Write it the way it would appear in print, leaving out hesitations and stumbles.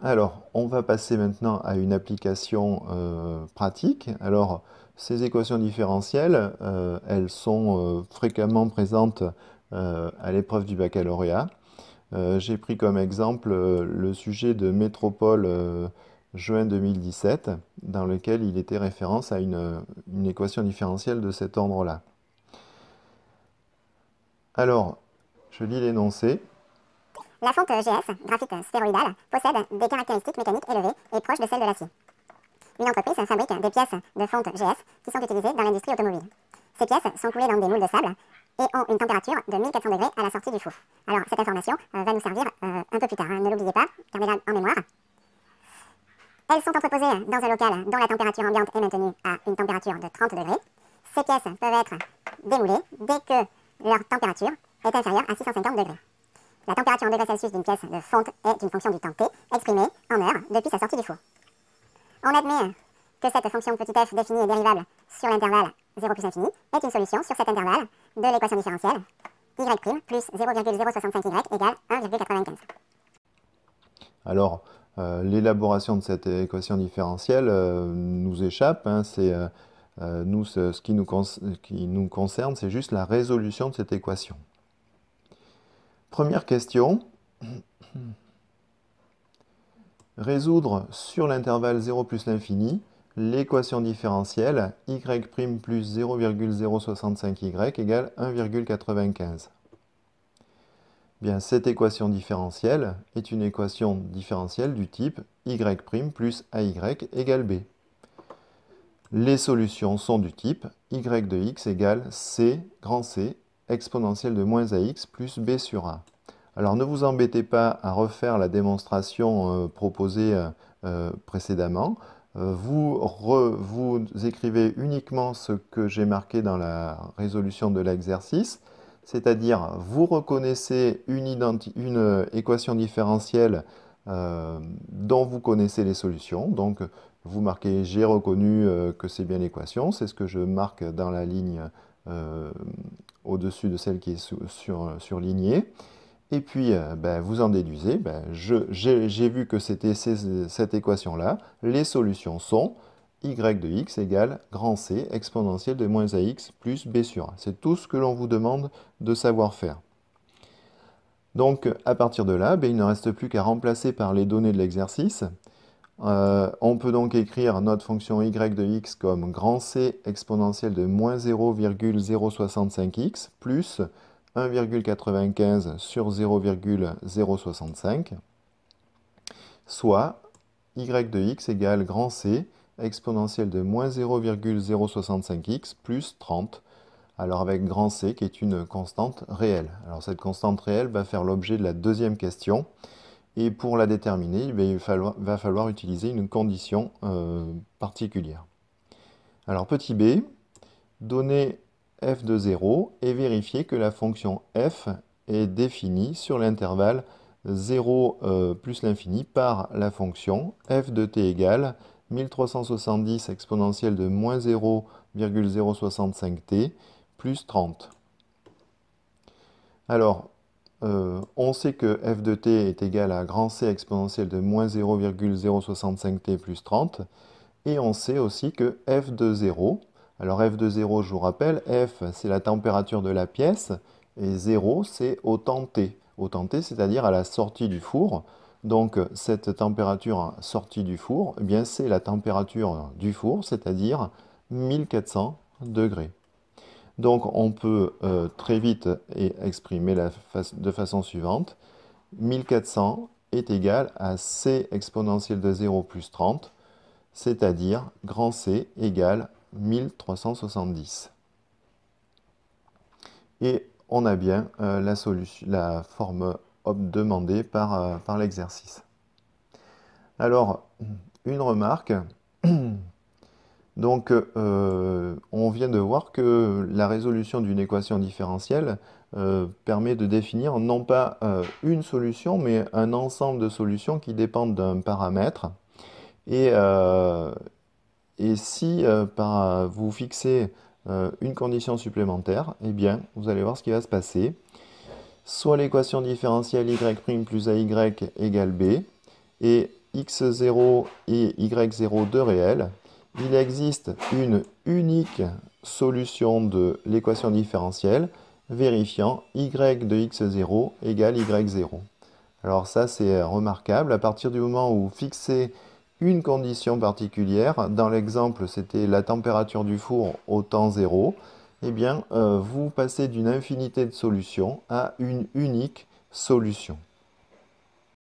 Alors, on va passer maintenant à une application pratique. Alors, ces équations différentielles, elles sont fréquemment présentes à l'épreuve du baccalauréat. J'ai pris comme exemple le sujet de Métropole juin 2017, dans lequel il était référence à une équation différentielle de cet ordre-là. Alors, je lis l'énoncé. La fonte GS, graphite sphéroïdale, possède des caractéristiques mécaniques élevées et proches de celles de l'acier. Une entreprise fabrique des pièces de fonte GS qui sont utilisées dans l'industrie automobile. Ces pièces sont coulées dans des moules de sable et ont une température de 1400 degrés à la sortie du four. Alors, cette information va nous servir un peu plus tard, hein, ne l'oubliez pas, gardez-la en mémoire. Elles sont entreposées dans un local dont la température ambiante est maintenue à une température de 30 degrés. Ces pièces peuvent être démoulées dès que leur température est inférieure à 650 degrés. La température en degrés Celsius d'une pièce de fonte est une fonction du temps T, exprimée en heures depuis sa sortie du four. On admet que cette fonction petit f définie et dérivable sur l'intervalle 0 plus infini est une solution sur cet intervalle de l'équation différentielle y' plus 0,065y égale 1,95. Alors, l'élaboration de cette équation différentielle nous échappe, hein, nous, ce qui nous concerne, c'est juste la résolution de cette équation. Première question. Résoudre sur l'intervalle 0 plus l'infini l'équation différentielle y' plus 0,065y égale 1,95. Bien, cette équation différentielle est une équation différentielle du type y' plus ay égale b. Les solutions sont du type y de x égale c, grand C, exponentielle de moins ax plus b sur a. Alors ne vous embêtez pas à refaire la démonstration proposée précédemment. Vous écrivez uniquement ce que j'ai marqué dans la résolution de l'exercice, c'est-à-dire vous reconnaissez une équation différentielle dont vous connaissez les solutions. Donc vous marquez j'ai reconnu que c'est bien l'équation, c'est ce que je marque dans la ligne au-dessus de celle qui est surlignée. Et puis, vous en déduisez, j'ai vu que c'était cette équation-là. Les solutions sont y de x égale grand C exponentielle de moins ax plus b sur a. C'est tout ce que l'on vous demande de savoir faire. Donc, à partir de là, il ne reste plus qu'à remplacer par les données de l'exercice. On peut donc écrire notre fonction y de x comme grand C exponentielle de moins 0,065x plus 1,95 sur 0,065, soit y de x égale grand C exponentielle de moins 0,065x plus 30. Alors avec grand C qui est une constante réelle. Alors cette constante réelle va faire l'objet de la deuxième question. Et pour la déterminer, il va falloir utiliser une condition particulière. Alors petit b, donner f de 0 et vérifier que la fonction f est définie sur l'intervalle 0 plus l'infini par la fonction f de t égale 1370 exponentielle de moins 0,065t plus 30. Alors, on sait que f de t est égal à grand C exponentielle de moins 0,065t plus 30. Et on sait aussi que f de 0, alors f de 0, je vous rappelle, f c'est la température de la pièce, et 0 c'est au temps t. Au temps t, c'est-à-dire à la sortie du four. Donc cette température sortie du four, eh bien c'est la température du four, c'est-à-dire 1400 degrés. Donc on peut très vite exprimer de façon suivante. 1400 est égal à C exponentielle de 0 plus 30, c'est-à-dire grand C égale 1370. Et on a bien la forme demandée par l'exercice. Alors, une remarque. Donc, on vient de voir que la résolution d'une équation différentielle permet de définir non pas une solution, mais un ensemble de solutions qui dépendent d'un paramètre. Et si vous fixez une condition supplémentaire, eh bien, vous allez voir ce qui va se passer. Soit l'équation différentielle y' plus ay égale b, et x0 et y0 de réel, il existe une unique solution de l'équation différentielle vérifiant y de x0 égale y0. Alors ça, c'est remarquable. À partir du moment où vous fixez une condition particulière, dans l'exemple, c'était la température du four au temps 0, eh bien, vous passez d'une infinité de solutions à une unique solution.